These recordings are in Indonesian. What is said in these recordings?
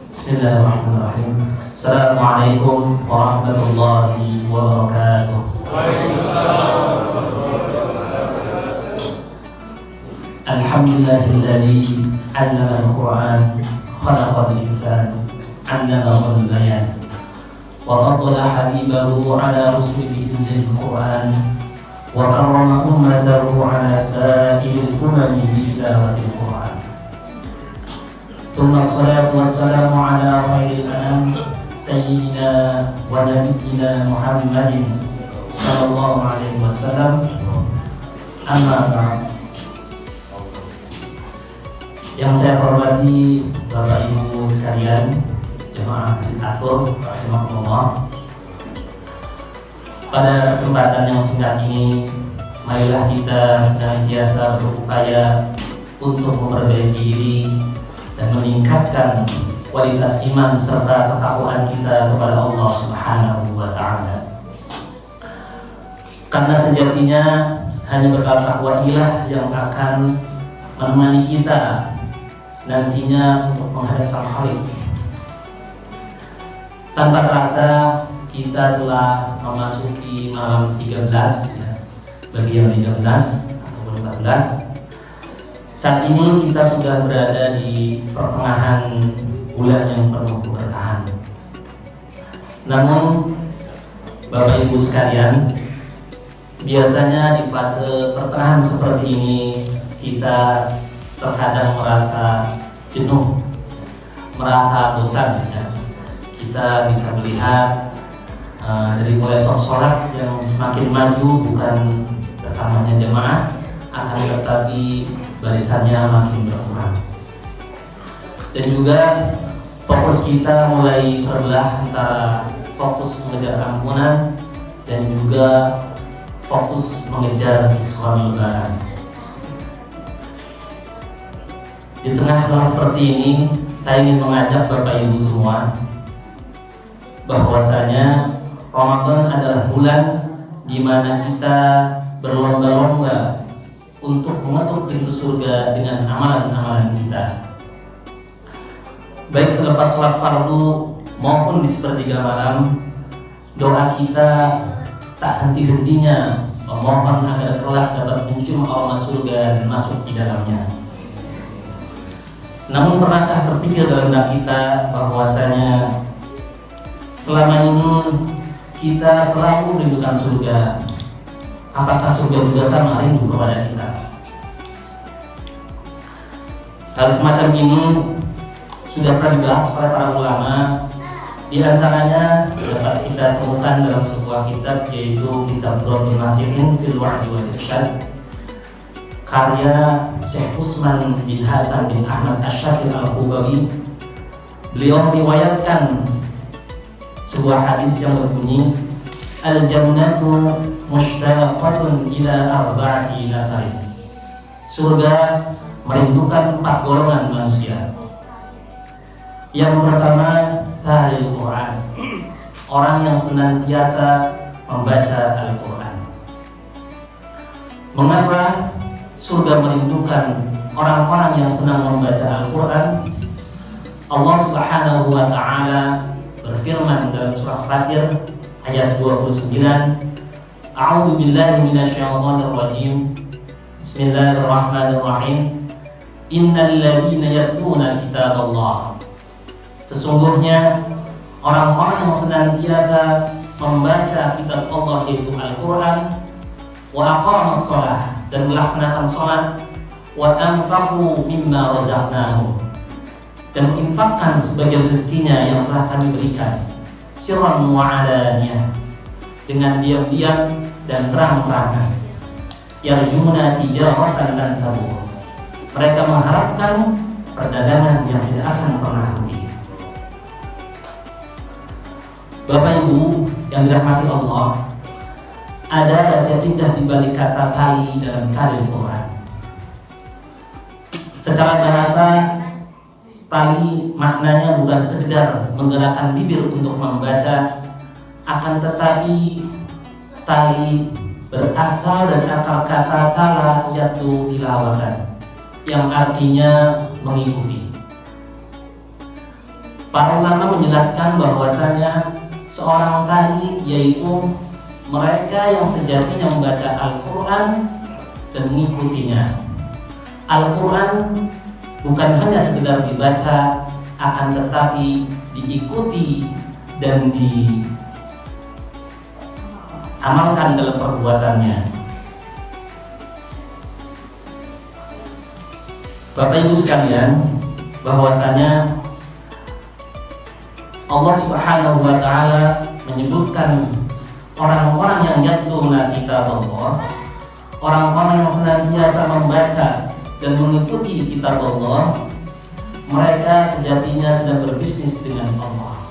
Bismillahirrahmanirrahim. Assalamualaikum warahmatullahi wabarakatuh. Alhamdulillahilladzi 'allama al-Qur'an khalaqal insana 'allamahul bayan wa faddala habibahu 'ala rusulihi bil Qur'an wa karrama ummatahu 'ala sa'iril umami bi tilawatil Qur'an. Tsumma assalatu wassalamu 'ala khairil anam sayyidina wa nabiyyina Muhammadin sallallahu alaihi wasallam. Amma ba'd. Yang saya hormati Bapak Ibu sekalian, jemaah Al-Atur rahimahullah. Pada kesempatan yang singkat ini, marilah kita senantiasa berupaya untuk memperbaiki diri dan meningkatkan kualitas iman serta ketakwaan kita kepada Allah Subhanahu wa Ta'ala. Karena sejatinya hanya bekal takwa inilah yang akan menemani kita nantinya untuk menghadap Sang Khalik. Tanpa terasa kita telah memasuki malam 13 ya, bagian 13 ataupun 14. Saat ini kita sudah berada di pertengahan bulan yang penuh keberkahan. Namun Bapak Ibu sekalian, biasanya di fase pertengahan seperti ini kita terkadang merasa jenuh, merasa bosan ya. Kita bisa melihat dari mulai sholat yang makin maju bukan bertambahnya jemaah, akan tetapi barisannya makin berkurang. Dan juga fokus kita mulai terbelah antara fokus mengejar ampunan dan juga fokus mengejar diskon lebaran. Di tengah hal seperti ini, saya ingin mengajak Bapak Ibu semua bahwasanya Ramadan adalah bulan di mana kita berlomba-lomba untuk mengetuk pintu surga dengan amalan-amalan kita. Baik selepas sholat fardu maupun di sepertiga malam, doa kita tak henti-hentinya memohon agar kelak dapat mencium aroma surga dan masuk di dalamnya. Namun pernahkah terpikir dalam benak kita bahwasanya selama ini kita selalu merindukan surga? Apakah surga juga sama rindu kepada kita? Hal semacam ini sudah pernah dibahas oleh para ulama. Di antaranya dapat kita temukan dalam sebuah kitab, yaitu kitab Raddun Nasihin fil Wa'di wal Irsyad, karya Syekh Utsman bin Hasan bin Ahmad Asy-Syakir Al-Khubawi. Beliau meriwayatkan sebuah hadis yang berbunyi, Al-jannatu mushtaqatun ila arba'ati nafarin. Surga merindukan 4 golongan manusia. Yang pertama, tahlil Quran, orang yang senantiasa membaca Al-Quran. Mengapa surga merindukan orang-orang yang senang membaca Al-Quran? Allah Subhanahu wa Ta'ala berfirman dalam surah Fatir ayat 29, A'udzu billahi minasyaitonir rajim. Bismillahirrahmanirrahim. Innal ladzina yatluna kitaballah. Sesungguhnya orang-orang yang senantiasa membaca kitab Allah yaitu Al-Quran, wa aqamus shalah, dan melaksanakan sholat, wa anfaqu mimma razaqnahum, dan menginfakkan sebagian rezekinya yang telah kami berikan, sirran wa alaniyah, dengan diam-diam dan terang-terangan, yarjuna tijaratan lan tabur, mereka mengharapkan perdagangan yang tidak akan pernah rugi. Bapak Ibu yang dirahmati Allah, ada rahasia indah di balik kata tali dalam tali Al-Quran. Secara bahasa, tali maknanya bukan sekedar menggerakkan bibir untuk membaca, akan tetapi tali berasal dari akar kata tala yaitu tilawatan, yang artinya mengikuti. Para ulama menjelaskan bahwasanya seorang tadi yaitu mereka yang sejatinya membaca Al-Quran dan mengikutinya. Al-Quran bukan hanya sekedar dibaca, akan tetapi diikuti dan diamalkan dalam perbuatannya. Bapak Ibu sekalian, bahwasanya Allah Subhanahu wa taala menyebutkan orang-orang yang yatluna kitab Allah, orang-orang yang senantiasa membaca dan mengikuti kitab Allah, mereka sejatinya sedang berbisnis dengan Allah.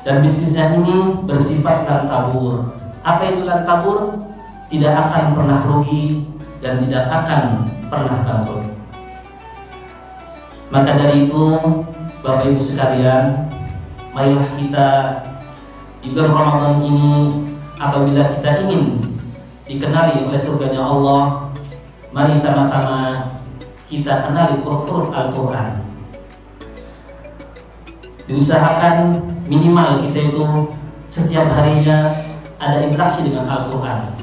Dan bisnisnya ini bersifat lantabur. Apa itu lantabur? Tidak akan pernah rugi dan tidak akan pernah bangkrut. Maka dari itu, Bapak Ibu sekalian, marilah kita di bulan Ramadan ini, apabila kita ingin dikenali oleh surganya Allah, mari sama-sama kita kenali huruf-huruf Al-Quran. Diusahakan minimal kita itu setiap harinya ada interaksi dengan Al-Quran.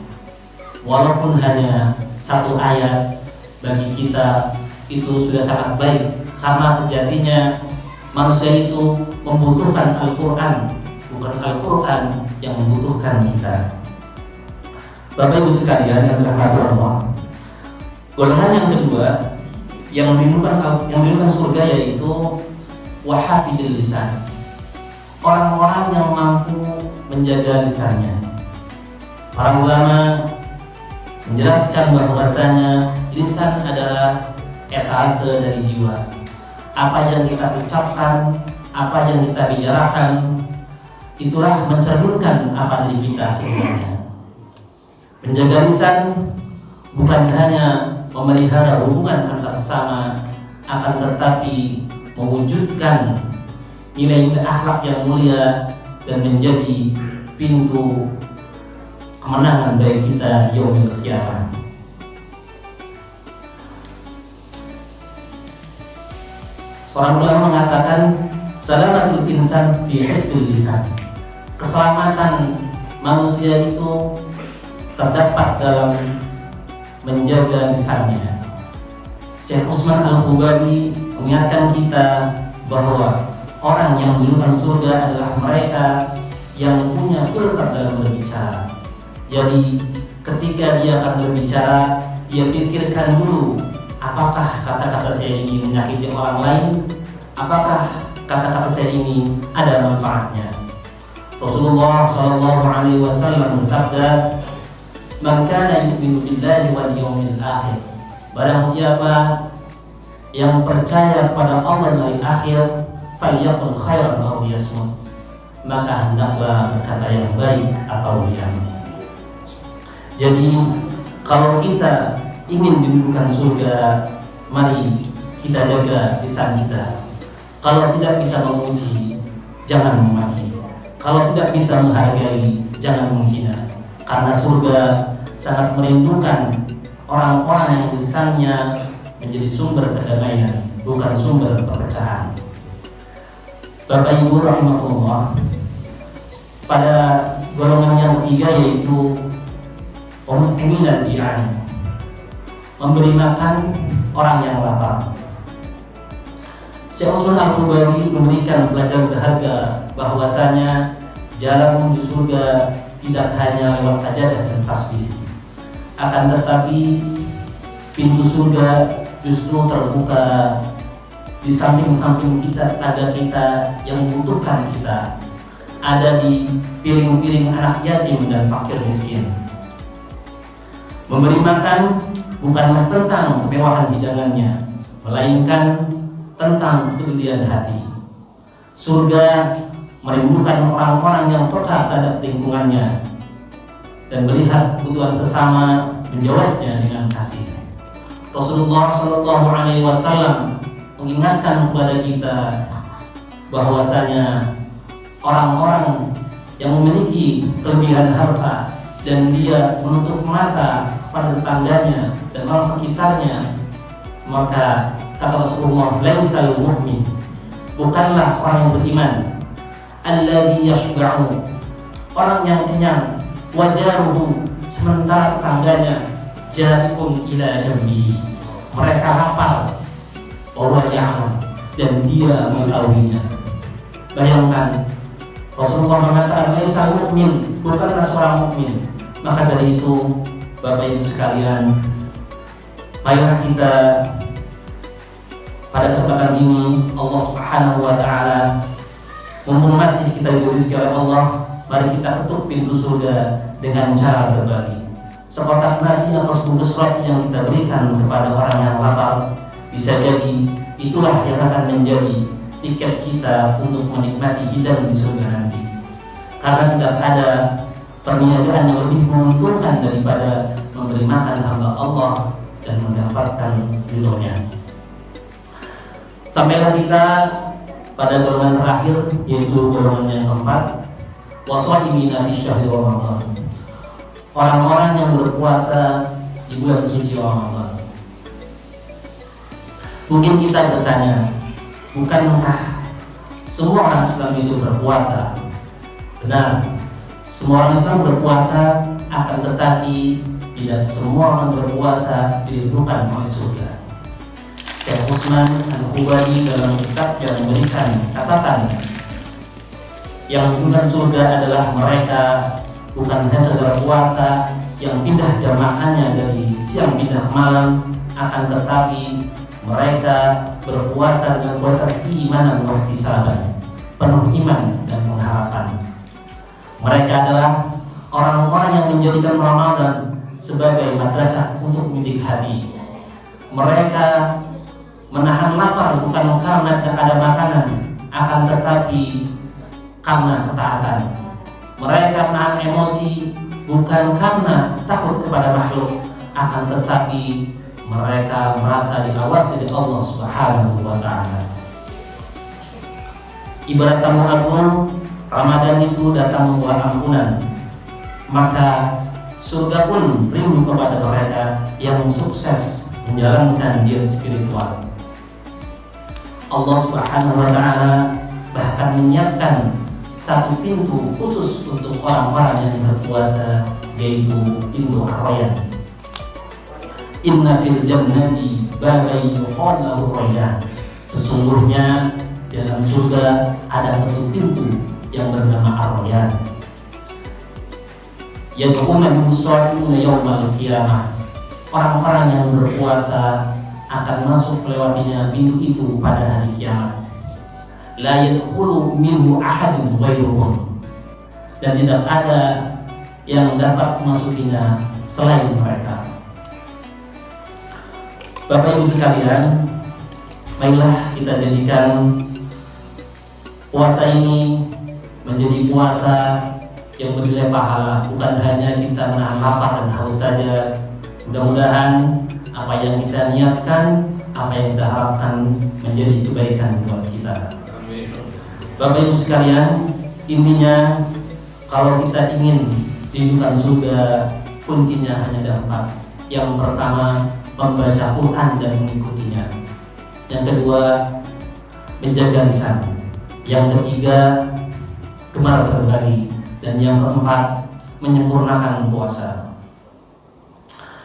Walaupun hanya satu ayat, bagi kita itu sudah sangat baik, karena sejatinya manusia itu membutuhkan Al-Quran, bukan Al-Quran yang membutuhkan kita. Bapak Ibu sekalian yang dirahmati Allah, golongan yang kedua yang merindukan surga yaitu wahafidil lisan, orang-orang yang mampu menjaga lisannya. Para ulama menjelaskan bahwasanya lisan adalah etase dari jiwa. Apa yang kita ucapkan, apa yang kita bicarakan, itulah mencerminkan apa diri kita sebenarnya. Menjaga lisan bukan hanya memelihara hubungan antar sesama, akan tetapi mewujudkan nilai-nilai akhlak yang mulia dan menjadi pintu kemenangan bagi kita di yaumil qiyamah. Seorang ulama mengatakan salamatul insan fi hifdzil lisan. Keselamatan manusia itu terdapat dalam menjaga lisannya. Syekh Utsman Al-Khubabi mengingatkan kita bahwa orang yang mendapatkan surga adalah mereka yang punya filter dalam berbicara. Jadi ketika dia akan berbicara, dia pikirkan dulu, apakah kata-kata saya ini menyakiti orang lain? Apakah kata-kata saya ini ada manfaatnya? Rasulullah SAW bersabda, "Man kana yu'minu billahi wal yawmil akhir." Barang siapa yang percaya kepada Allah dan hari akhir, falyaqul khairan aw liyasmut, maka hendaklah berkata yang baik atau diam. Jadi kalau kita ingin didudukan surga, mari kita jaga lisan kita. Kalau tidak bisa memuji, jangan memaki. Kalau tidak bisa menghargai, jangan menghina. Karena surga sangat merindukan orang-orang yang lisannya menjadi sumber kedamaian, bukan sumber perpecahan. Bapak Ibu rahimahullah, pada golongan yang ketiga yaitu pemimpin ji'an, memberi makan orang yang lapar. Syekh Utsman Al-Khubabi memberikan pelajaran berharga bahwasanya jalan menuju surga tidak hanya lewat sajadah dan tasbih, akan tetapi pintu surga justru terbuka di samping-samping kita, ada kita yang membutuhkan kita, ada di piring-piring anak yatim dan fakir miskin. Memberi makan bukanlah tentang kemewahan hidangannya, melainkan tentang kepedulian hati. Surga merindukan orang-orang yang peka terhadap lingkungannya dan melihat kebutuhan sesama, menjawabnya dengan kasih. Rasulullah SAW mengingatkan kepada kita bahwasanya orang-orang yang memiliki kelebihan harta dan dia menutup mata pada tetangganya dan orang sekitarnya, maka kata Rasulullah, laisal mu'min bukanlah seorang yang beriman. Alladzi yashba'u, orang yang kenyang, wajaruhu, sementara tetangganya jari'un ila jambi, mereka lapar, wa ya'lam, dan dia mengetahuinya. Bayangkan, Rasulullah mengatakan laisa mukmin, bukanlah seorang mukmin. Maka dari itu, Bapak Ibu sekalian, marilah kita pada kesempatan ini Allah Subhanahu wa taala mumpung masih kita diberi oleh Allah, mari kita ketuk pintu surga dengan cara berbagi. Sekotak nasi atau sebungkus roti yang kita berikan kepada orang yang lapar, bisa jadi itulah yang akan menjadi tiket kita untuk menikmati hidangan di surga nanti. Karena tidak ada perniagaan yang lebih menguntungkan daripada memberi makan hamba Allah dan mendapatkan ridhonya. Sampailah kita pada golongan terakhir, yaitu golongan yang keempat, waswaimina fi syahri Ramadan, orang-orang yang berpuasa di bulan suci Ramadan. Mungkin kita bertanya, bukankah semua orang Islam itu berpuasa? Benar, semua orang Islam berpuasa, akan tetapi tidak semua orang berpuasa dirindukan oleh surga. Syekh Utsman Al-Khubani dalam kitab yang memberikan catatan, yang dirindukan surga adalah mereka bukan hanya sekedar puasa yang pindah jam makannya dari siang pindah ke malam, akan tetapi mereka berpuasa dengan kualitas iman dan ihtisaban, penuh iman dan pengharapan. Mereka adalah orang-orang yang menjadikan Ramadan sebagai madrasah untuk mendidik hati. Mereka menahan lapar bukan karena tidak ada makanan, akan tetapi karena ketaatan. Mereka menahan emosi bukan karena takut kepada makhluk, akan tetapi mereka merasa diawasi oleh Allah Subhanahu wa taala. Ibarat tamu agung, Ramadan itu datang membawa ampunan, maka surga pun rindu kepada mereka yang sukses menjalankan diri spiritual. Allah Subhanahu wa taala bahkan menyiapkan satu pintu khusus untuk orang-orang yang berpuasa, yaitu pintu Ar-Rayyan. Inna fil jannati baban yuqalu lahu Rayyan. Sesungguhnya dalam surga ada satu pintu yang bernama Ar-Rayyan. Yadkhuluna as-sha'imuna yaumal qiyamah. Orang-orang yang berpuasa akan masuk melewatinya pintu itu pada hari kiamat. La yadkhulu minhu ahadun ghairuhum. Dan tidak ada yang dapat memasukinya selain mereka. Bapak Ibu sekalian, marilah kita jadikan puasa ini menjadi puasa yang bernilai pahala, bukan hanya kita menahan lapar dan haus saja. Mudah-mudahan apa yang kita niatkan, apa yang kita harapkan menjadi kebaikan buat kita. Bapak Ibu sekalian, intinya kalau kita ingin dirindukan surga, kuncinya hanya ada 4. Yang pertama, membaca Quran dan mengikutinya. Yang kedua, menjaga lisan. Yang ketiga, gemar berbagi. Dan yang keempat, menyempurnakan puasa.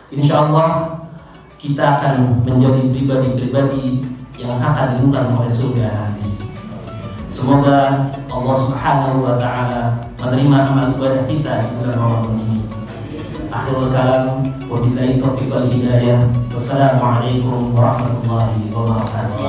Insya Allah kita akan menjadi pribadi-pribadi yang akan dirindukan oleh surga nanti. Semoga Allah Subhanahu wa taala menerima amal ibadah kita di bulan Ramadan ini. Akhirul kalam, wabillahi taufiq wal hidayah. Wassalamualaikum warahmatullahi wabarakatuh.